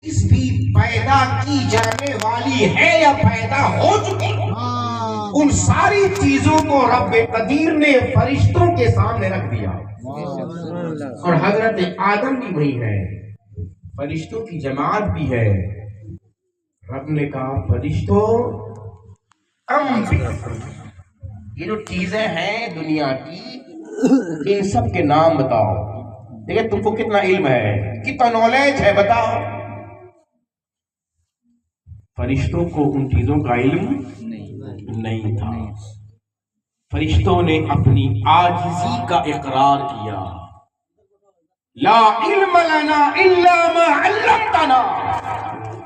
چیز بھی پیدا کی جانے والی ہے یا پیدا ہو چکی، ان ساری چیزوں کو رب قدیر نے فرشتوں کے سامنے رکھ دیا، اور حضرت آدم بھی وہی ہے، فرشتوں کی جماعت بھی ہے۔ رب نے کہا فرشتوں یہ جو چیزیں ہیں دنیا کی، ان سب کے نام بتاؤ۔ دیکھیں تم کو کتنا علم ہے، کتنا نالج ہے، بتاؤ۔ فرشتوں کو ان چیزوں کا علم نہیں تھا۔ فرشتوں نے اپنی عاجزی کا اقرار کیا، لا علم لنا الا ما علمتنا،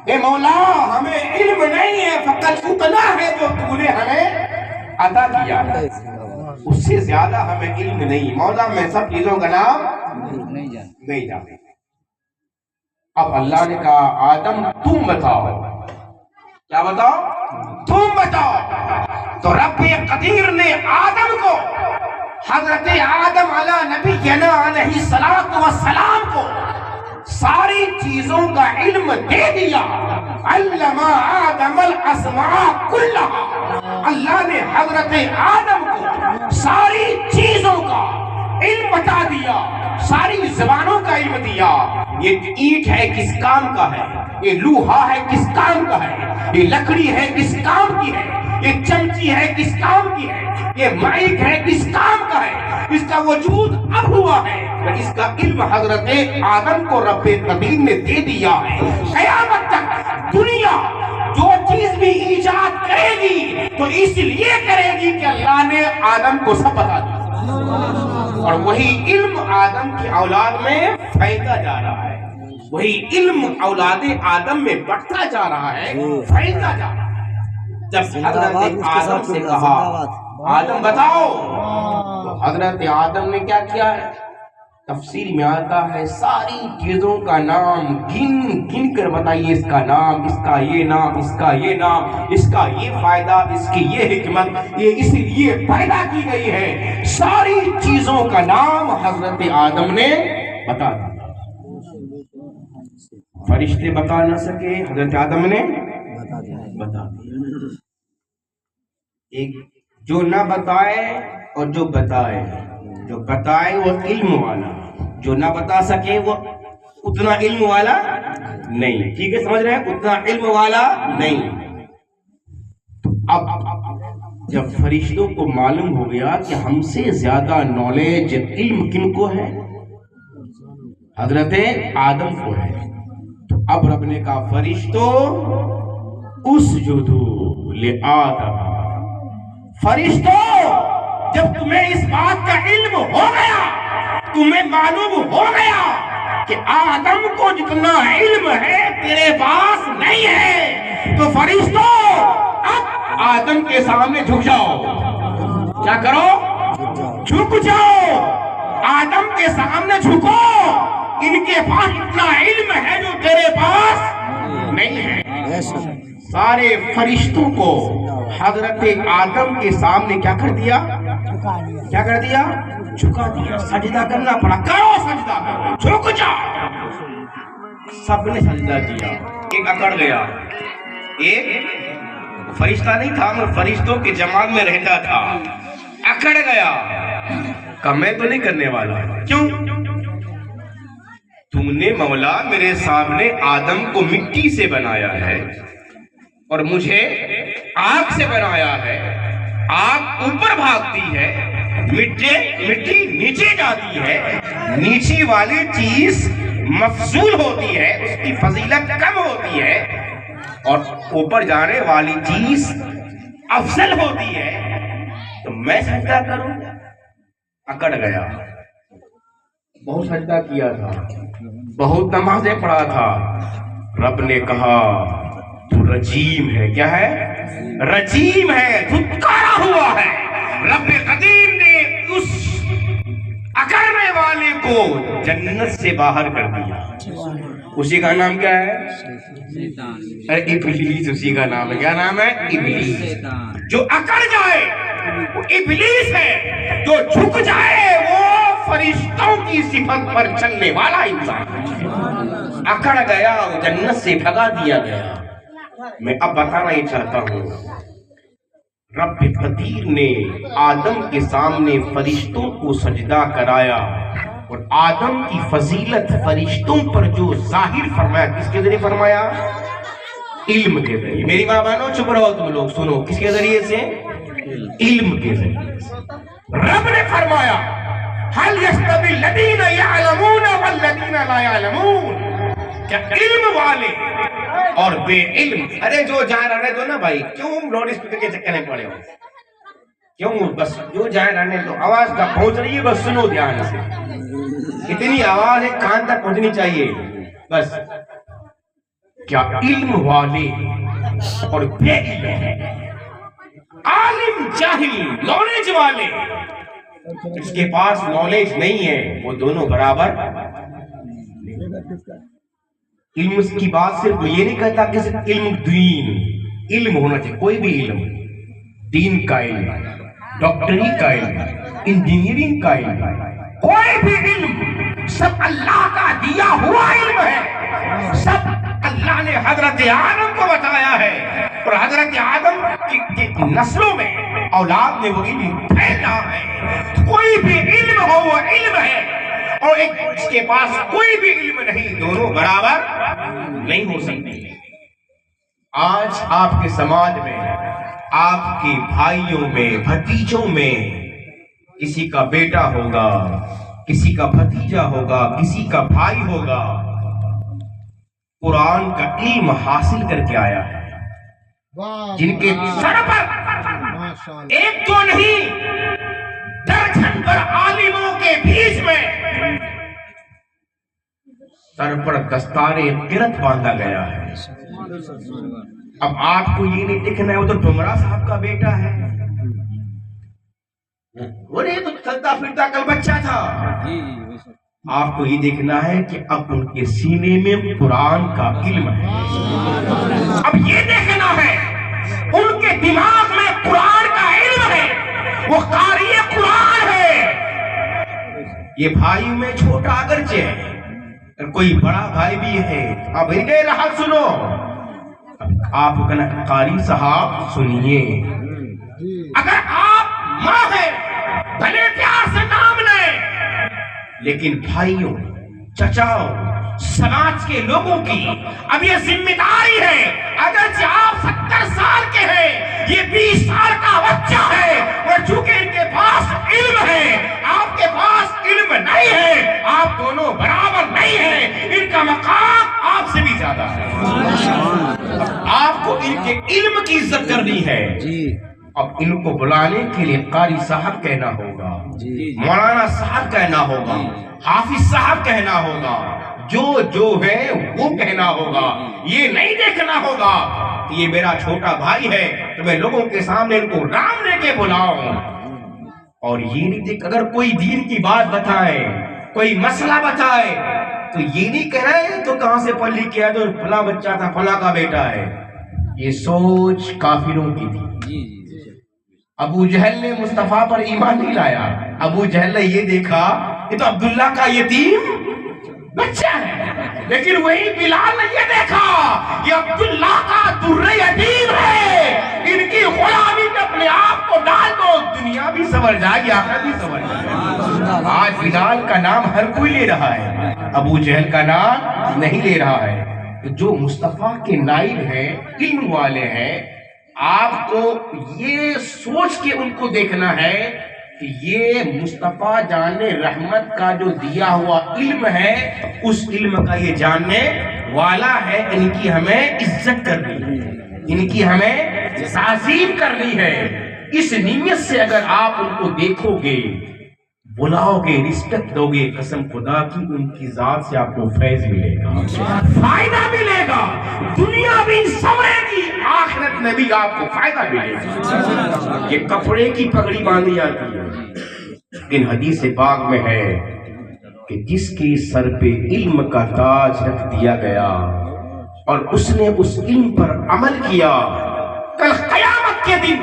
اے مولا ہمیں علم نہیں ہے، فقط اتنا ہے جو تو نے ہمیں عطا کیا ہے، اس سے زیادہ ہمیں علم نہیں۔ مولا میں سب چیزوں کا نام نہیں جانتے۔ اب اللہ نے کہا آدم تم بتاؤ، کیا بتاؤ؟ تم بتاؤ۔ تو رب قدیر نے آدم کو، حضرت آدم علیہ نبینا علیہ الصلوۃ والسلام کو ساری چیزوں کا علم دے دیا۔ علم آدم الاسماء کلھا، اللہ نے حضرت آدم کو ساری چیزوں کا علم بتا دیا، ساری زبانوں کا علم دیا۔ یہ اینٹ ہے کس کام کا ہے، یہ لوہا ہے کس کام کا ہے، یہ لکڑی ہے کس کام کی ہے، یہ چمچی ہے کس کام کی ہے، یہ مائک ہے کس کام کا ہے، اس کا وجود اب ہوا ہے، اس کا علم حضرت آدم کو رب قدیر نے دے دیا ہے۔ قیامت تک دنیا جو چیز بھی ایجاد کرے گی تو اس لیے کرے گی کہ اللہ نے آدم کو سب بتا دیا، اور وہی علم آدم کی اولاد میں پھیلتا جا رہا ہے، وہی علم اولاد آدم میں بڑھتا جا رہا ہے، پھیلتا جا رہا ہے۔ جب حضرت آدم سے کہا آدم بتاؤ، تو حضرت آدم نے کیا کیا ہے؟ تفسیر میں آتا ہے ساری چیزوں کا نام گن گن کر بتائیے، اس کا نام، اس کا یہ نام، اس کا یہ نام، اس کا یہ فائدہ، اس کی یہ حکمت، یہ اس لیے پیدا کی گئی ہے۔ ساری چیزوں کا نام حضرت آدم نے بتا دیا۔ فرشتے بتا نہ سکے، حضرت آدم نے بتا دیا۔ ایک جو نہ بتائے اور جو بتائے، جو بتائے وہ علم والا، جو نہ بتا سکے وہ اتنا علم والا نہیں۔ ٹھیک ہے، سمجھ رہے ہیں؟ اتنا علم والا نہیں۔ اب جب فرشتوں کو معلوم ہو گیا کہ ہم سے زیادہ نالج علم کن کو ہے، حضرت آدم کو ہے، تو اب رب نے کہا فرشتوں اسجدوا لآدم۔ فرشتوں جب تمہیں اس بات کا علم ہو گیا، تمہیں معلوم ہو گیا کہ آدم کو جتنا علم ہے تیرے پاس نہیں ہے، تو فرشتوں اب آدم کے سامنے جھک جاؤ۔ کیا کرو؟ جھک جاؤ، آدم کے سامنے جھکو۔ ان کے پاس اتنا علم ہے جو تیرے پاس نہیں ہے۔ سارے فرشتوں کو حضرت آدم کے سامنے کیا کر دیا؟ کیا کر دیا؟ جھکا دیا۔ سجدہ کرنا پڑا، کرو سجدہ، جھک جاؤ۔ سب نے سجدہ کیا۔ ایک اکڑ گیا، ایک فرشتہ نہیں تھا، مگر فرشتوں کے جماعت میں رہتا تھا، اکڑ گیا، کہا میں تو نہیں کرنے والا۔ کیوں؟ تم نے مولا میرے سامنے آدم کو مٹی سے بنایا ہے اور مجھے آگ سے بنایا ہے۔ آگ اوپر بھاگتی ہے، مٹی نیچے جاتی ہے، نیچے والی چیز مفضول ہوتی ہے، اس کی فضیلت کم ہوتی ہے، اور اوپر جانے والی چیز افضل ہوتی ہے، تو میں سجدہ کروں؟ اکڑ گیا۔ بہت سجدہ کیا تھا، بہت نمازیں پڑھا تھا۔ رب نے کہا تو رجیم ہے۔ کیا ہے؟ رجیم ہے، دھتکارا ہوا ہے۔ رب قدیر نے اس اکڑنے والے کو جنت سے باہر کر دیا۔ اسی کا نام کیا ہے؟ ابلیس، اسی کا نام ہے۔ کیا نام ہے؟ ابلیس۔ جو اکڑ جائے وہ ابلیس ہے، جو جھک جائے وہ فرشتوں کی صفت پر چلنے والا انسان ہے۔ اکڑ گیا، جنت سے بھگا دیا گیا۔ میں اب بتانا یہ چاہتا ہوں، رب قدیر نے آدم کے سامنے فرشتوں کو سجدہ کرایا، اور آدم کی فضیلت فرشتوں پر جو ظاہر فرمایا، کس کے ذریعے فرمایا؟ علم کے ذریعے۔ میری ماں بہنوں چپ رہو، تم لوگ سنو، کس کے ذریعے سے؟ علم کے ذریعے سے۔ رب نے فرمایا هل يستوي الذين يعلمون والذين لا يعلمون، کیا علم والے اور بے علم؟ ارے جو جائے رہنے دو نا بھائی، کیوں لاؤڈ اسپیکر کے چکر میں پڑے ہو؟ کیوں؟ بس جو جائے رہنے دو، آواز کا پہنچ رہی ہے، بس سنو دھیان سے، اتنی آواز ایک کان تک پہنچنی چاہیے بس۔ کیا علم والے اور بے علم، عالم جاہل، نالج والے، جس کے پاس نالج نہیں ہے، وہ دونوں برابر۔ علم کی بات صرف یہ نہیں کہتا کہ صرف علم دین، علم ہونا چاہیے، کوئی بھی علم، دین کا علم، ڈاکٹری کا علم، انجینئرنگ کا علم، کوئی بھی علم سب اللہ کا دیا ہوا علم ہے، سب اللہ نے حضرت آدم کو بتایا ہے، اور حضرت آدم کی نسلوں میں اولاد نے وہ علم پھیلا ہے۔ کوئی بھی علم ہو وہ علم ہے، اور ایک جس کے پاس کوئی بھی علم نہیں، دونوں برابر نہیں ہو سکتے۔ آج آپ کے سماج میں، آپ کے بھائیوں میں، بھتیجوں میں، کسی کا بیٹا ہوگا، کسی کا بھتیجا ہوگا، کسی کا بھائی ہوگا، قرآن کا علم حاصل کر کے آیا ہے، جن کے سر پر ایک تو نہیں درجن پر عالموں کے بیچ میں سر پر دستار قرت باندھا گیا ہے۔ اب آپ کو یہ نہیں دیکھنا ہے وہ تو ڈمرا صاحب کا بیٹا ہے، وہ نہیں تو چلتا پھرتا کل بچہ تھا۔ آپ کو یہ دیکھنا ہے کہ اب ان کے سینے میں قرآن کا علم ہے، اب یہ دیکھنا ہے ان کے دماغ میں قرآن کا علم ہے، وہ قاری قرآن ہے۔ یہ بھائی میں چھوٹا اگرچہ ہے، کوئی بڑا بھائی بھی ہے، اب انہیں رہا سنو، آپ کو کہنا قاری صاحب سنیے، اگر آپ ماں ہیں بھلے پیار سے نام لیں، لیکن بھائیوں، چچاؤ، سماج کے لوگوں کی اب یہ ذمہ داری ہے، اگرچہ آپ 70 سال کے ہیں، یہ 20 سال کا بچہ ہے، اور چونکہ ان کے پاس علم ہے، آپ کے پاس علم نہیں ہے، آپ دونوں برابر نہیں ہیں، ان کا مقام آپ سے بھی زیادہ ہے۔ آپ کو ان کے علم کی عزت کرنی ہے۔ اب ان کو بلانے کے لیے قاری صاحب کہنا ہوگا، مولانا صاحب کہنا ہوگا، حافظ صاحب کہنا ہوگا، جو ہے وہ کہنا ہوگا۔ یہ نہیں دیکھنا ہوگا کہ یہ میرا چھوٹا بھائی ہے تو میں لوگوں کے سامنے ان کو رام لے کے بلاؤں، اور یہ نہیں دیکھ، اگر کوئی دین کی بات بتائے، کوئی مسئلہ بتائے، تو یہ نہیں کہہ رہے تو کہاں سے پڑھ لکھ کے آیا، تو فلاں بچہ تھا، فلاں کا بیٹا ہے۔ یہ سوچ کافروں کی تھی۔ ابو جہل نے مصطفیٰ پر ایمان نہیں لایا، ابو جہل نے یہ دیکھا یہ تو عبداللہ کا یتیم بچہ ہے، لیکن وہی بلال نے یہ دیکھا یہ عبداللہ کا در یتیم ہے، ان کی غلامی میں اپنے آپ کو ڈال دو، دنیا بھی سنور جائے گی، آخرت بھی سنور جائے گی۔ آج بلال کا نام ہر کوئی لے رہا ہے، ابو جہل کا نام نہیں لے رہا ہے۔ جو مصطفیٰ کے نائب ہیں، علم والے ہیں، آپ کو یہ سوچ کے ان کو دیکھنا ہے کہ یہ مصطفیٰ جاننے رحمت کا جو دیا ہوا علم ہے، اس علم کا یہ جاننے والا ہے، ان کی ہمیں عزت کرنی ہے، ان کی ہمیں تعظیم کرنی ہے۔ اس نیت سے اگر آپ ان کو دیکھو گے، بلاؤ گے، رسپیکٹ دو گے، قسم خدا کی ان کی ذات سے آپ کو فیض ملے گا، فائدہ ملے گا، دنیا بھی سنورے گی، آخرت میں بھی آپ کو فائدہ ملے گا۔ یہ کپڑے کی پگڑی باندھی جاتی ہے، لیکن حدیث پاک میں ہے کہ جس کے سر پہ علم کا تاج رکھ دیا گیا اور اس نے اس علم پر عمل کیا، کل قیامت کے دن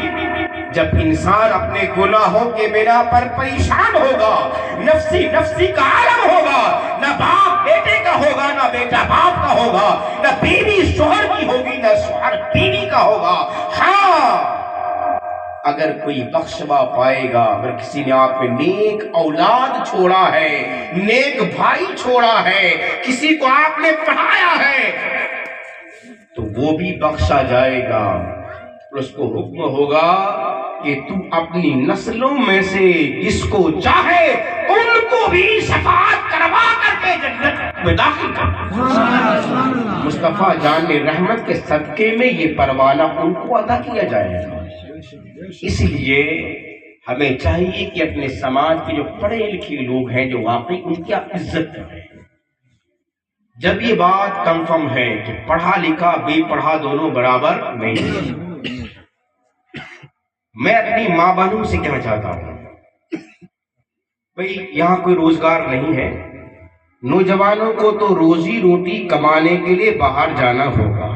جب انسان اپنے گناہوں کے بنا پر پریشان ہوگا، نفسی نفسی کا عالم ہوگا، نہ باپ بیٹے کا ہوگا، نہ بیٹا باپ کا ہوگا، نہ بیوی شوہر کی ہوگی، نہ شوہر بیوی کا ہوگا۔ ہاں اگر کوئی بخشوا پائے گا، اگر کسی نے آپ میں نیک اولاد چھوڑا ہے، نیک بھائی چھوڑا ہے، کسی کو آپ نے پڑھایا ہے، تو وہ بھی بخشا جائے گا۔ اور اس کو حکم ہوگا کہ تو اپنی نسلوں میں سے جس کو چاہے ان کو بھی شفاعت کروا کر کے جنت میں داخل کر۔ مصطفیٰ جان رحمت کے صدقے میں یہ پروانہ ان کو عطا کیا جائے گا۔ اس لیے ہمیں چاہیے کہ اپنے سماج کے جو پڑھے لکھے لوگ ہیں، جو واقعی ان کی عزت کریں۔ جب یہ بات کنفرم ہے کہ پڑھا لکھا بے پڑھا دونوں برابر نہیں، میں اپنی ماں بہنوں سے کہنا چاہتا ہوں، بھئی یہاں کوئی روزگار نہیں ہے، نوجوانوں کو تو روزی روٹی کمانے کے لیے باہر جانا ہوگا۔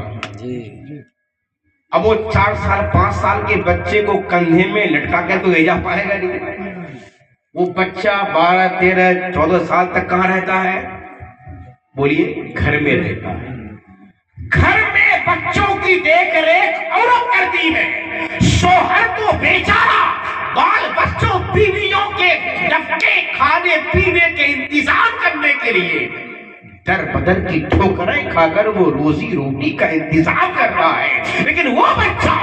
اب وہ 4 سال 5 سال کے بچے کو کندھے میں لٹکا کے تو لے جا پائے گا نہیں۔ وہ بچہ 12 13 14 سال تک کہاں رہتا ہے؟ بولیے، گھر میں رہتا ہے۔ گھر میں بچوں کی دیکھ ریکھ عورت کرتی ہے، شوہر تو بیچارہ بال بچوں بیویوں کے ڈبکے کھانے پینے کے انتظام کرنے کے لیے در بدر کی ٹھوکریں کھا کر وہ روزی روٹی کا انتظام کر رہا ہے۔ لیکن وہ بچہ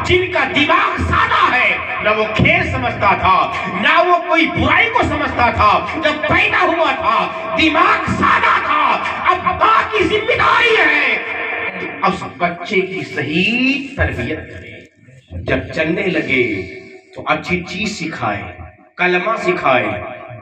جن کا دماغ سادہ ہے، نہ وہ کھیل سمجھتا تھا، نہ وہ کوئی برائی کو سمجھتا تھا، جب پیدا ہوا تھا دماغ سادہ تھا، اب ماں کی ذمہ داری ہے اس بچے کی صحیح تربیت کرے۔ جب چلنے لگے تو اچھی چیز سکھائے، کلمہ سکھائے،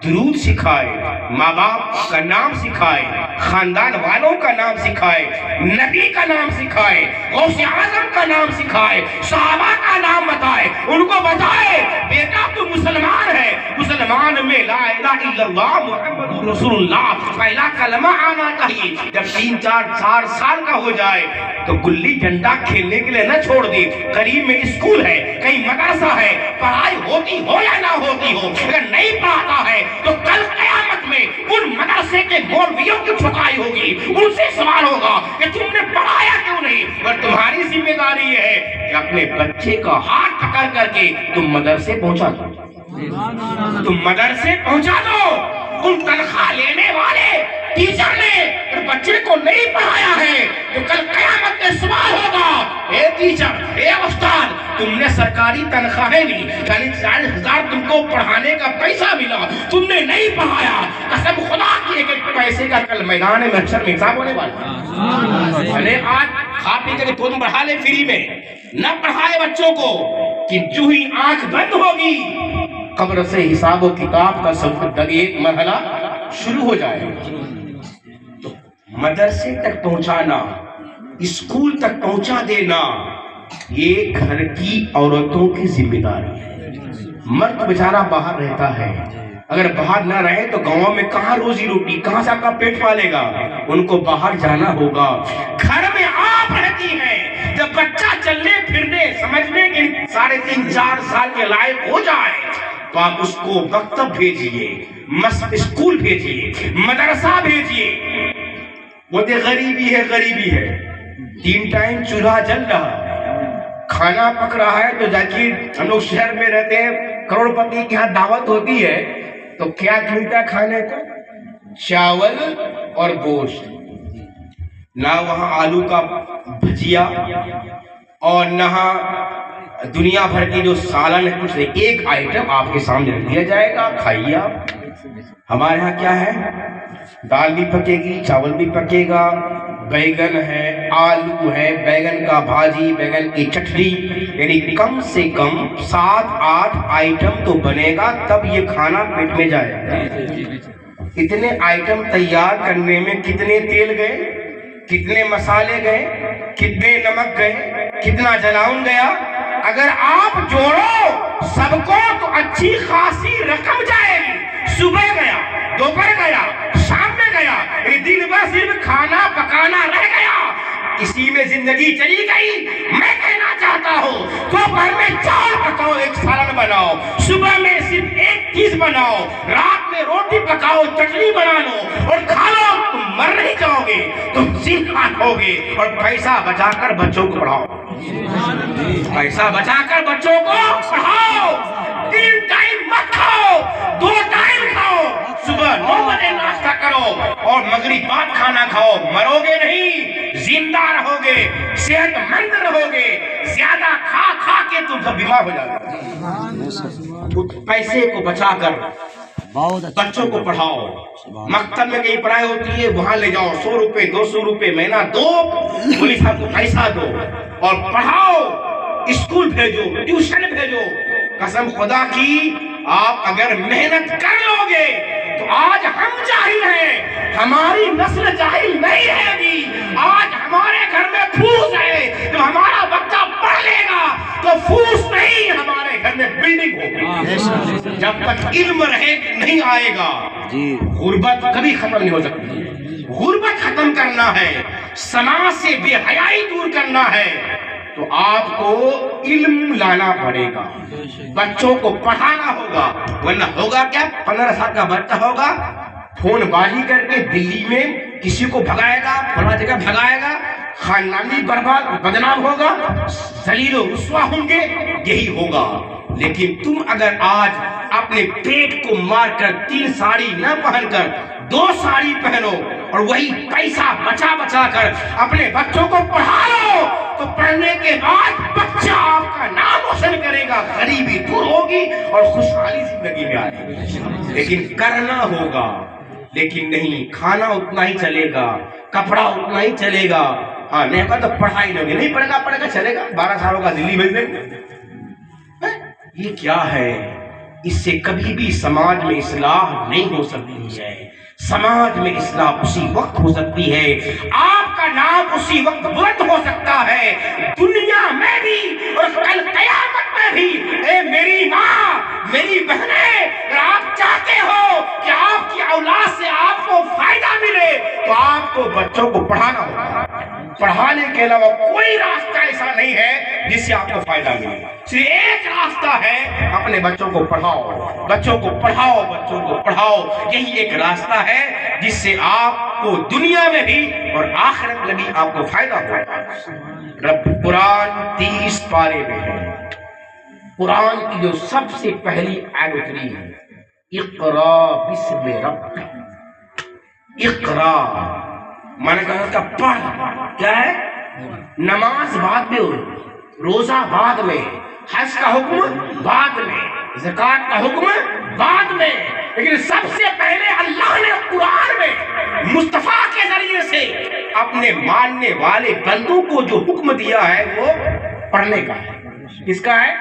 درود سکھائے، ماں باپ کا نام سکھائے، خاندان والوں کا نام سکھائے، نبی کا نام سکھائے، غوث اعظم کا نام سکھائے، صحابہ کا نام بتائے، ان کو بتائے بیٹا تو مسلمان ہے، مسلمان میں لا الہ الا اللہ محمد رسول اللہ پہلا کلمہ آنا چاہیے۔ جب 3 4 سال کا ہو جائے تو گلی ڈنڈا کھیلنے کے لیے نہ چھوڑ دے، قریب میں اسکول ہے، کہیں مدرسہ ہے، پڑھائی ہوتی ہو یا نہ ہوتی ہو، اگر نہیں پڑھاتا ہے تو کل قیامت میں ان مدرسے کے مولویوں کی چھٹائی ہوگی، ان سے سوال ہوگا کہ تم نے پڑھایا کیوں نہیں؟ اور تمہاری ذمہ داری یہ ہے کہ اپنے بچے کا ہاتھ پکڑ کر کے تم مدرسے پہنچا دو، تم مدرسے پہنچا دو۔ ان تنخواہ لینے والے ٹیچر نے اور بچے کو نہیں پڑھایا ہے تو کل قیامت میں سوال ہوگا، اے ٹیچر، اے استاد، تم نے سرکاری تنخواہیں لی، 40,000 تم کو پڑھانے کا پیسہ ملا، تم نے نہیں پڑھایا، قسم خدا کی ہے کہ پیسے کا کل میدان محشر میں حساب ہونے والا۔ بھلے آج کھا پی کر تم پڑھا لے فری میں، نہ پڑھائے بچوں کو، کہ جو ہی آنکھ بند ہوگی قبر سے حساب و کتاب کا سب ایک مرحلہ شروع ہو جائے گا۔ تو مدرسے تک پہنچانا، اسکول تک پہنچا دینا، یہ گھر کی عورتوں کی ذمہ داری ہے۔ مرد بیچارہ باہر رہتا ہے، اگر باہر نہ رہے تو گاؤں میں کہاں روزی روٹی، کہاں سے آپ کا پیٹ پالے گا؟ ان کو باہر جانا ہوگا۔ گھر میں آپ رہتی ہیں، جب بچہ چلنے پھرنے سمجھنے کے 3.5 4 سال کے لائق ہو جائے تو آپ اس کو مکتب بھیجیے، اسکول بھیجیے، مدرسہ بھیجیے۔ وہ تو غریبی ہے، غریبی ہے، 3 ٹائم چولہا جل رہا ہے، کھانا پک رہا ہے، تو جاکر ہم لوگ شہر میں رہتے ہیں، کروڑ پتی کے ہاں دعوت ہوتی ہے تو کیا ملتا ہے کھانے کو؟ چاول اور گوشت، نہ وہاں آلو کا بھجیا اور نہ دنیا بھر کی جو سالن ہے، کچھ نہیں، ایک آئٹم آپ کے سامنے رکھ دیا جائے گا، کھائیے آپ۔ ہمارے ہاں کیا ہے؟ دال بھی پکے گی، چاول بھی پکے گا، بیگن ہے، آلو ہے، بیگن کا بھاجی، بیگن کی چٹنی، یعنی کم سے کم 7 8 آئٹم تو بنے گا، تب یہ کھانا پیٹ میں جائے گا۔ اتنے آئٹم تیار کرنے میں کتنے تیل گئے، کتنے مسالے گئے، کتنے نمک گئے، کتنا جلاؤن گیا؟ اگر آپ جوڑو سب کو تو اچھی خاصی رقم جائے گی۔ صبح گیا، دوپہر گیا، شام میں گیا، دن بھر صرف کھانا پکانا رہ گیا، اسی میں زندگی چلی گئی۔ میں کہنا چاہتا ہو دوپہر میں چاول پکاؤ، ایک سالن بناؤ، صبح میں صرف ایک چیز بناؤ، رات میں روٹی پکاؤ، چٹنی بنا لو اور کھا لو، تم مر نہیں جاؤ گے، تم زندہ رہو گے۔ اور پیسہ بچا کر بچوں کو پڑھاؤ، پیسہ بچا کر بچوں کو پڑھاؤ، 3 ٹائم مت کھاؤ، 2 ٹائم کھاؤ، صبح 9 بجے ناشتہ کرو اور مغرب بعد کھانا کھاؤ، مرو گے نہیں، زندہ رہو گے، صحت مند رہو گے۔ زیادہ کھا کھا کے تم سب بیمار ہو جاؤ گے۔ پیسے کو بچا کر بچوں کو پڑھاؤ، مکتب میں کہیں پڑھائی ہوتی ہے وہاں لے جاؤ، 100 روپے 200 روپے مہینہ دو، مولوی صاحب کو پیسہ دو اور پڑھاؤ، اسکول بھیجو، ٹیوشن بھیجو۔ قسم خدا کی آپ اگر محنت کر لو گے تو آج ہم جاہل ہیں، ہماری نسل جاہل نہیں رہے گی۔ آج ہمارے گھر میں پھوس ہے، جب ہمارا بچہ پڑھ لے گا تو پھوس نہیں، ہمارے گھر میں بلڈنگ ہوگی۔ جب تک علم رہے نہیں آئے گا، غربت کبھی ختم نہیں ہو سکتی۔ غربت ختم کرنا ہے، سماج سے بے حیائی دور کرنا ہے تو آپ کو علم لانا پڑے گا، بچوں کو پڑھانا ہوگا، ورنہ ہوگا کیا؟ 15 سال کا بچہ ہوگا، فون بازی کر کے دلی میں کسی کو بھگائے گا، فلاں جگہ بھگائے گا، خاندانی برباد بدنام ہوگا، ذلیل و رسوا ہوں گے، یہی ہوگا۔ لیکن تم اگر آج اپنے پیٹ کو مار کر 3 ساڑی نہ پہن کر 2 ساڑی پہنو اور وہی پیسہ بچا بچا کر اپنے بچوں کو پڑھا لو تو پڑھنے کے بعد بچہ آپ کا نام روشن کرے گا، غریبی دور ہوگی اور خوشحالی زندگی میں آئے گی۔ لیکن کرنا ہوگا، لیکن نہیں، کھانا اتنا ہی چلے گا، کپڑا اتنا ہی چلے گا، ہاں نہیں ہوگا تو پڑھائی نہیں ہوگی، نہیں پڑھے گا چلے گا، 12 سالوں کا دلی بھیج دیں گے۔ یہ کیا ہے؟ اس سے کبھی بھی سماج میں اصلاح نہیں ہو سکتی ہے۔ سماج میں اصلاح اسی وقت ہو سکتی ہے، آپ کا نام اسی وقت بلند ہو سکتا ہے، دنیا میں بھی اور کل قیامت میں بھی۔ اے میری ماں، میری بہنیں، اگر آپ چاہتے ہو کہ آپ کی اولاد سے آپ کو فائدہ ملے تو آپ کو بچوں کو پڑھانا ہوگا۔ پڑھانے کے علاوہ کوئی راستہ ایسا نہیں ہے جس سے آپ کو فائدہ ملے، صرف ایک راستہ ہے، اپنے بچوں کو پڑھاؤ، بچوں کو پڑھاؤ، بچوں کو پڑھاؤ۔ یہی ایک راستہ ہے جس سے آپ کو دنیا میں بھی اور آخرت میں بھی آپ کو فائدہ ہوگا۔ رب قرآن 30 پارے میں ہے، قرآن کی جو سب سے پہلی آیت اتری ہے، اقرا بسم ربک، اقرا میں نے کہا پڑھ، کیا ہے؟ نماز بعد میں ہوئی، روزہ بعد میں، حج کا حکم بعد میں، زکوٰۃ کا حکم بعد میں، لیکن سب سے پہلے اللہ نے قرآن میں مصطفیٰ کے ذریعے سے اپنے ماننے والے بندوں کو جو حکم دیا ہے وہ پڑھنے کا ہے۔ کس کا ہے؟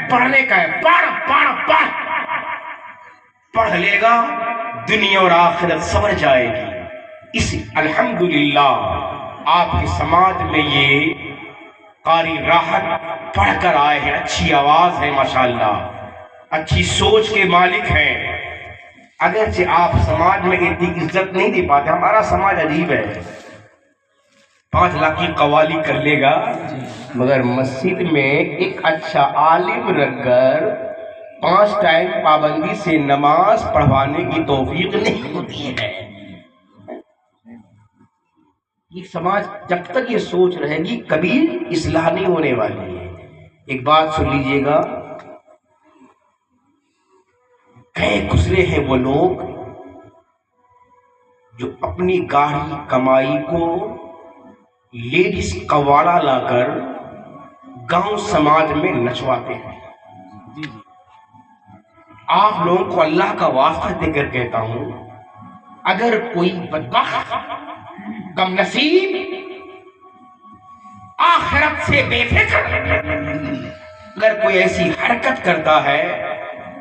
پڑھنے کا ہے۔ پڑھ پڑھ پڑھ، پڑھ لے گا دنیا اور آخرت سنور جائے گی۔ اس الحمدللہ آپ کے سماج میں یہ قاری راحت پڑھ کر آئے ہیں، اچھی آواز ہے ماشاءاللہ، اچھی سوچ کے مالک ہیں۔ اگرچہ آپ سماج میں اتنی عزت نہیں دے پاتے، ہمارا سماج عجیب ہے، 5 لاکھ کی قوالی کر لے گا مگر مسجد میں ایک اچھا عالم رکھ کر 5 ٹائم پابندی سے نماز پڑھوانے کی توفیق نہیں ہوتی ہے۔ یہ سماج جب تک یہ سوچ رہے گی کبھی اصلاح نہیں ہونے والی ہے۔ ایک بات سن لیجئے گا، کئے گزرے ہیں وہ لوگ جو اپنی گاڑی کمائی کو لیڈیز قواڑا لا کر گاؤں سماج میں نچواتے ہیں۔ آپ لوگوں کو اللہ کا واسطہ دے کر کہتا ہوں، اگر کوئی بدبخت کم نصیب آخرت سے بے فکر اگر کوئی ایسی حرکت کرتا ہے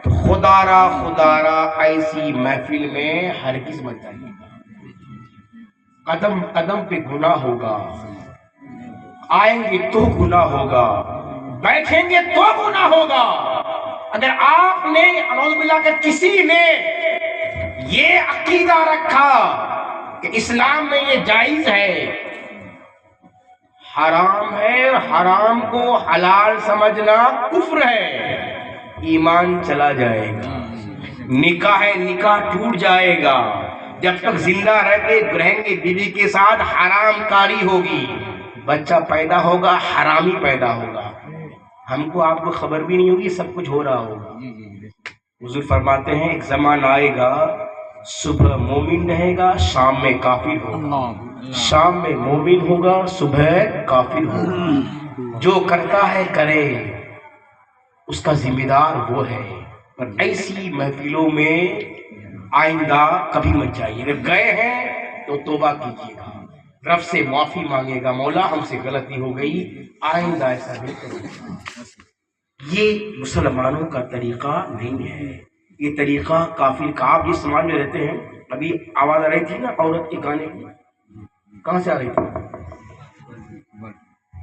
تو خدا را ایسی محفل میں ہرگز مت جائیے، قدم قدم پہ گناہ ہوگا، آئیں گے تو گناہ ہوگا، بیٹھیں گے تو گناہ ہوگا۔ اگر آپ نے اعوذ باللہ کہ کسی نے یہ عقیدہ رکھا کہ اسلام میں یہ جائز ہے، حرام ہے، حرام کو حلال سمجھنا کفر ہے، ایمان چلا جائے گا۔ نکاح ہے، نکاح ٹوٹ جائے گا، جب تک زندہ رہتے رہیں گے بیوی کے ساتھ حرام کاری ہوگی، بچہ پیدا ہوگا حرامی پیدا ہوگا، ہم کو آپ کو خبر بھی نہیں ہوگی، سب کچھ ہو رہا ہوگا۔ حضور فرماتے ہیں ایک زمان آئے گا صبح مومن رہے گا شام میں کافر ہوگا، شام میں مومن ہوگا صبح کافر ہوگا، جو کرتا ہے کرے، اس کا ذمہ دار وہ ہے۔ اور ایسی محفلوں میں آئندہ کبھی مت جائیے، اگر گئے ہیں تو توبہ کیجیے گا، رب سے معافی مانگے گا، مولا ہم سے غلطی ہو گئی، آئندہ ایسا نہیں کرے گا۔ یہ مسلمانوں کا طریقہ نہیں ہے، یہ طریقہ کافر کا۔ آپ جس سماج میں رہتے ہیں، ابھی آواز آ رہی تھی نا عورت کے گانے کی، کہاں سے آ رہی تھی؟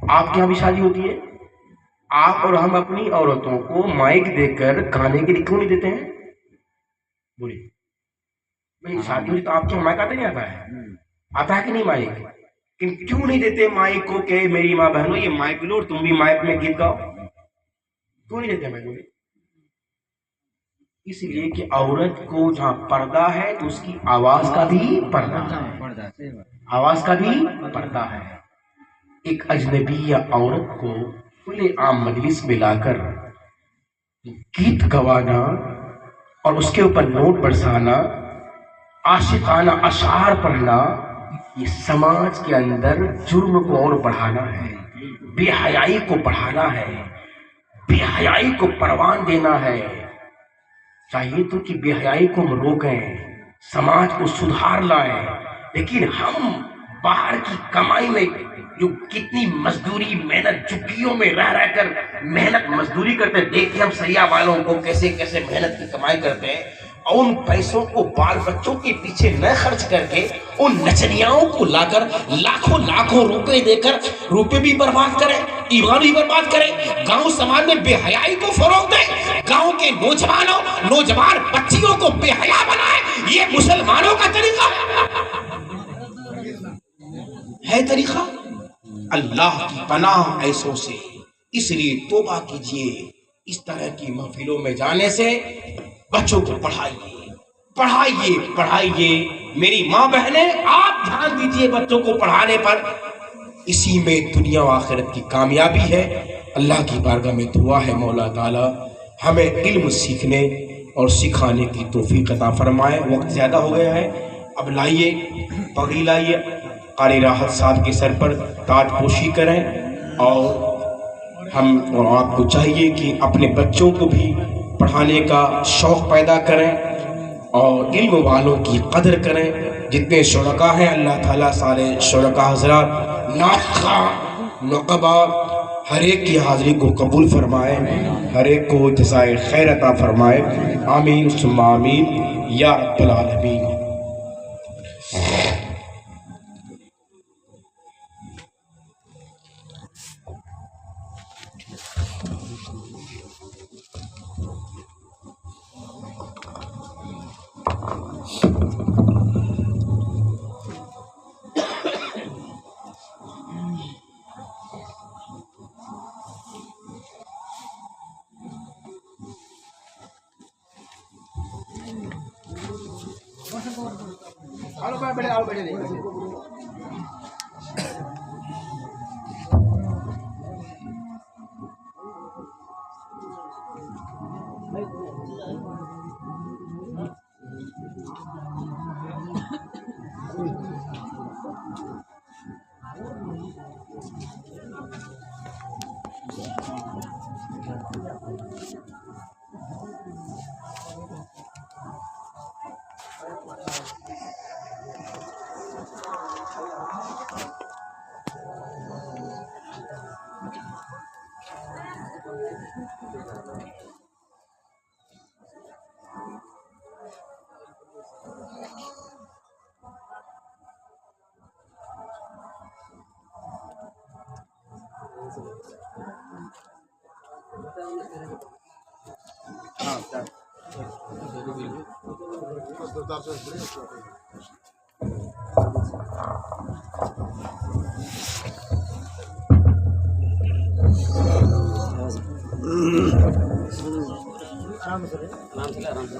آپ کے یہاں بھی شادی ہوتی ہے؟ آپ اور ہم اپنی عورتوں کو مائک دے کر گانے کے لیے کیوں نہیں دیتے ہیں؟ بولیے بھائی، شادی ہوئی تو آپ کے یہاں مائک آتا نہیں آتا ہے؟ آتا ہے کہ نہیں مائک؟ لیکن کیوں نہیں دیتے مائک کو کہ میری ماں بہنوں یہ مائک لو اور تم بھی مائک میں گیت گاؤ؟ کیوں نہیں دیتے مائک؟ بولے اس لیے کہ عورت کو جہاں پردہ ہے تو اس کی آواز کا بھی پردہ ہے، آواز کا بھی پردہ ہے۔ ایک اجنبی عورت کو کھلے عام مجلس میں لا کر گیت گوانا اور اس کے اوپر نوٹ برسانا، عاشقانہ اشعار پڑھنا، یہ سماج کے اندر جرم کو اور بڑھانا ہے، بے حیائی کو بڑھانا ہے، بے حیائی کو پروان دینا ہے۔ چاہیے تو کہ بے حیائی کو ہم روکیں، سماج کو سدھار لائیں، لیکن ہم باہر کی کمائی میں جو کتنی مزدوری محنت جھگیوں میں رہ کر محنت مزدوری کرتے، دیکھتے ہم سیاح والوں کو کیسے کیسے محنت کی کمائی کرتے ہیں، اور ان پیسوں کو بال بچوں کے پیچھے نہ خرچ کر کے ان نچنیاؤں کو لا کر لاکھوں روپے دے کر روپے بھی برباد کریں، ایمان بھی برباد کریں، گاؤں سماج میں بے حیائی کو فروغ دیں، گاؤں کے نوجوان بچیوں کو بے حیا بنائیں، یہ مسلمانوں کا طریقہ ہے طریقہ؟ اللہ کی پناہ ایسوں سے، اس لیے توبہ کیجئے، اس طرح کی محفلوں میں جانے سے بچوں کو پڑھائیے۔ میری ماں بہنیں آپ دھیان دیجئے بچوں کو پڑھانے پر، اسی میں دنیا و آخرت کی کامیابی ہے۔ اللہ کی بارگاہ میں دعا ہے مولا تعالی ہمیں علم سیکھنے اور سکھانے کی توفیق عطا فرمائے۔ وقت زیادہ ہو گیا ہے، اب لائیے پگڑی لائیے، قاری راحت صاحب کے سر پر تاج پوشی کریں، اور ہم اور آپ کو چاہیے کہ اپنے بچوں کو بھی پڑھانے کا شوق پیدا کریں اور علم والوں کی قدر کریں۔ جتنے شرکاء ہیں اللہ تعالیٰ سارے شرکاء حضرات نقبہ ہر ایک کی حاضری کو قبول فرمائے، ہر ایک کو جزائے خیر عطا فرمائے، آمین ثم آمین یا رب العالمین۔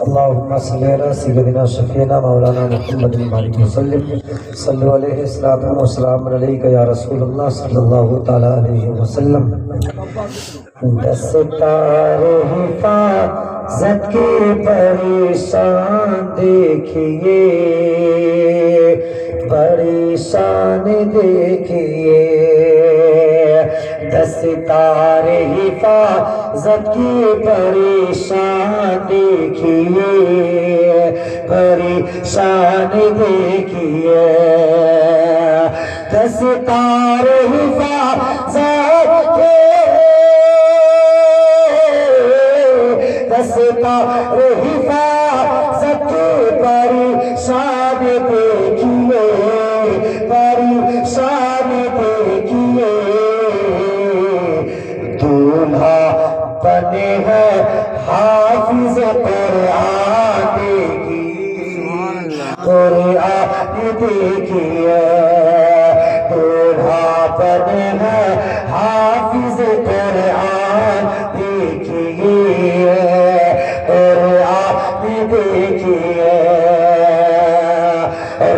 اللهم صل على سيدنا شفيعنا مولانا محمد وعلى وسلم صلوا عليه الصلاة والسلام عليك يا رسول الله صلى الله تعالى عليه وسلم. دستار حفاظت کی پریشان دیکھیے، پریشان دیکھیے، دستار حفاظت کی پریشان دیکھیے، پریشان دیکھیے، دستار حفاظت کے، دستار حفاظت کی پریشان دیکھیے، پریشان دیکھیے، دولہا بنے ہیں حافظ قرآن دیکھیے، قرآن دیکھیے، دولہا بنے ہیں حافظ قرآن دیکھیے، قرآن دیکھیے،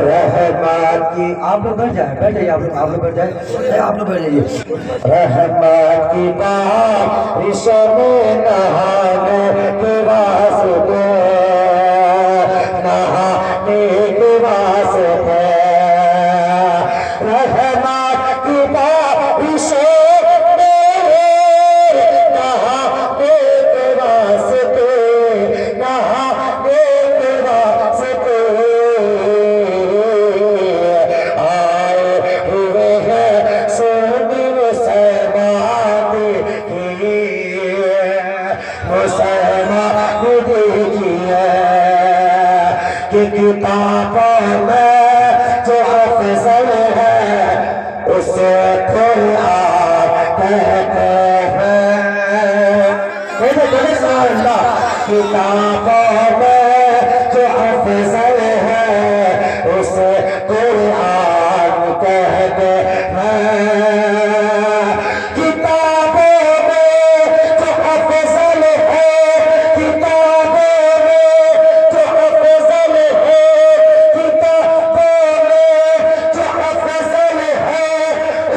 رحمت کی، آپ لوگ بیٹھ جائیں، بیٹھ جائیے، آپ لوگ بیٹھ جائیں، آپ لوگ بیٹھ جائیے. رحمت کی بارش میں نہانے کے واسطے، نہانے کے واسطے، رحمت کی بارش میں نہانے کے واسطے، نہانے کے واسطے آئے ہوئے ہیں سونی مسلمان دیکھیے، مسلمان دیکھیے، کہ کتابوں میں جو افضل ہے اسے قرآن کہتے ہیں. کتابوں میں جو افضل ہے اسے قرآن کہتے ہیں. کتابوں میں جو افضل ہے، کتابوں میں جو افضل ہے، کتابوں میں جو افضل ہے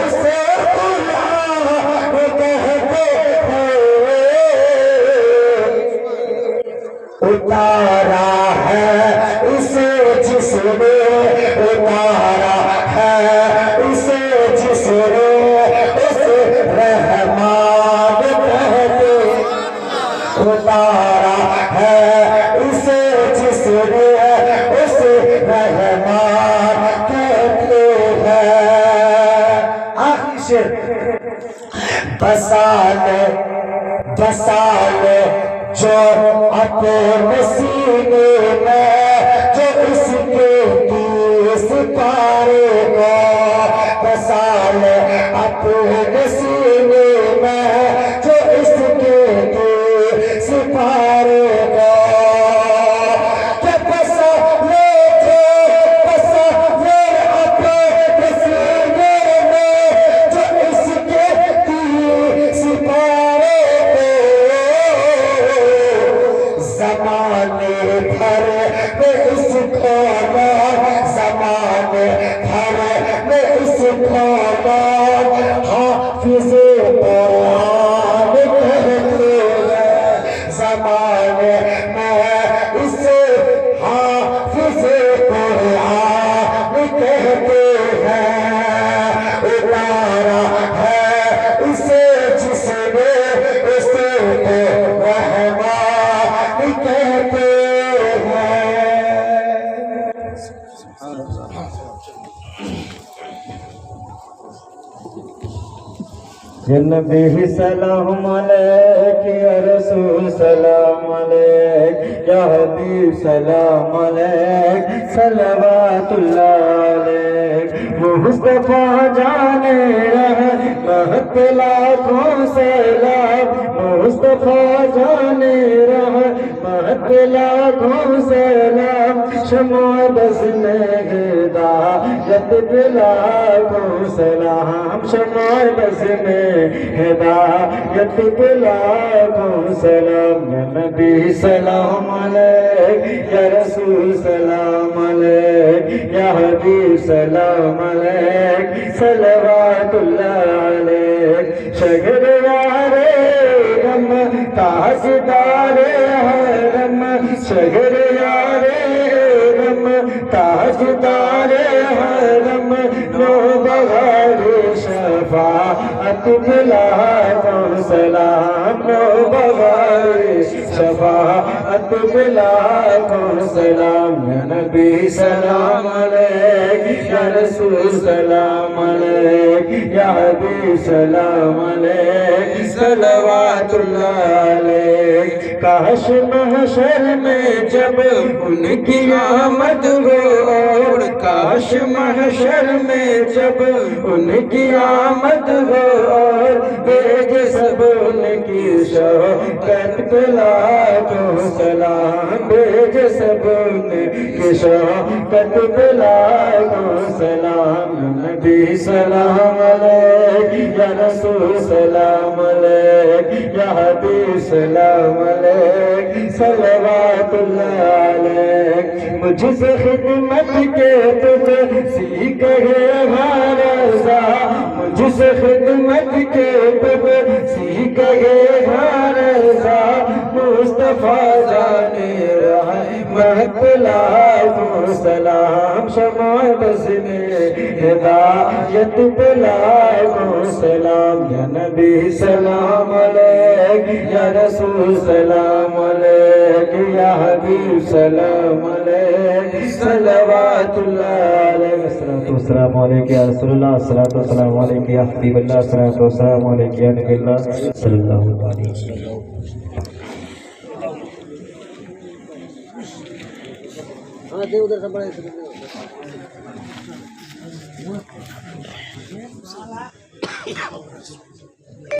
اسے قرآن کہتے ہیں. اتارا ہے اسے جس نے، اتارا ہے اسے جس نے اسے رحمان کہتے، اتارا ہے اسے جس نے اسے رحمان کہتے ہیں. آخری شعر. بسالے بسالے جو اپنے سینے میں، جو اس کے 30 پارے کو، بسالے اپنے سینے میں جو اس کے 30 پارے کو، کہ بسالے اپنے سینے میں جو اس کے 30 پارے کو، زمانے بھر میں اس کھولا، زمانے بھر میں اس کھولا حافظ قرآن کہتے ہیں. زمانے میں اس حافظ قرآن کہتے ہیں. اتارا ہے اسے جس نے اسے رحمان کہتے ہیں. یا نبی سلام علیک، یا رسول سلام علیک، یا حبیب سلام علیک، صلوات اللہ علیک. وہ مصطفیٰ جانے رحمت لاکھوں سلام، مصطفیٰ جانے رحمت لاکھوں سلام. شمع بز میں ہدایت پلا کو سلام شمع بز میں ہدایت پلا کو سلام یا نبی سلام علیک یا رسول سلام علیک یا حبیب سلام علیک صلوات اللہ علیک شہریار غم تاجدار حرم شہریار غم تاجدار حرم نوبہار شفاعت بلا کو سلام نوبہار شفاعت بلا کو سلام یا نبی سلام علیک یا رسول سلام علیک یا حبیب سلام علیک صلوات اللہ علیک کاش محشر میں جب ان کی آمد ہو اور کاش محشر میں جب ان کی آمد ہو اور بھیج سب ان کی شوکت پلا کو سلام بھیج سب ان کی شوکت پلا کو سلام نبی سلام علیک یا رسول سلام علیک یا حبیب سلام علیک صلوات اللہ علیک مجھ سے خدمت کے تجھ سیکھ ہے ہر رضا مجھ سے خدمت کے تجھ سیکھ ہے ہر رضا مصطفیٰ جانے رحمت لاکھوں سلام شمع بز میں ہدایت لاکھوں سلام یا نبی سلام علیک یا رسول سلام علیک یا حبیب سلام علیک صلوات اللہ علیہ السلام علیکم یا رسول اللہ الصلوۃ والسلام علیکم یا حبیب اللہ الصلوۃ والسلام علیکم یا نبی اللہ صلی اللہ علیہ وسلم ادھر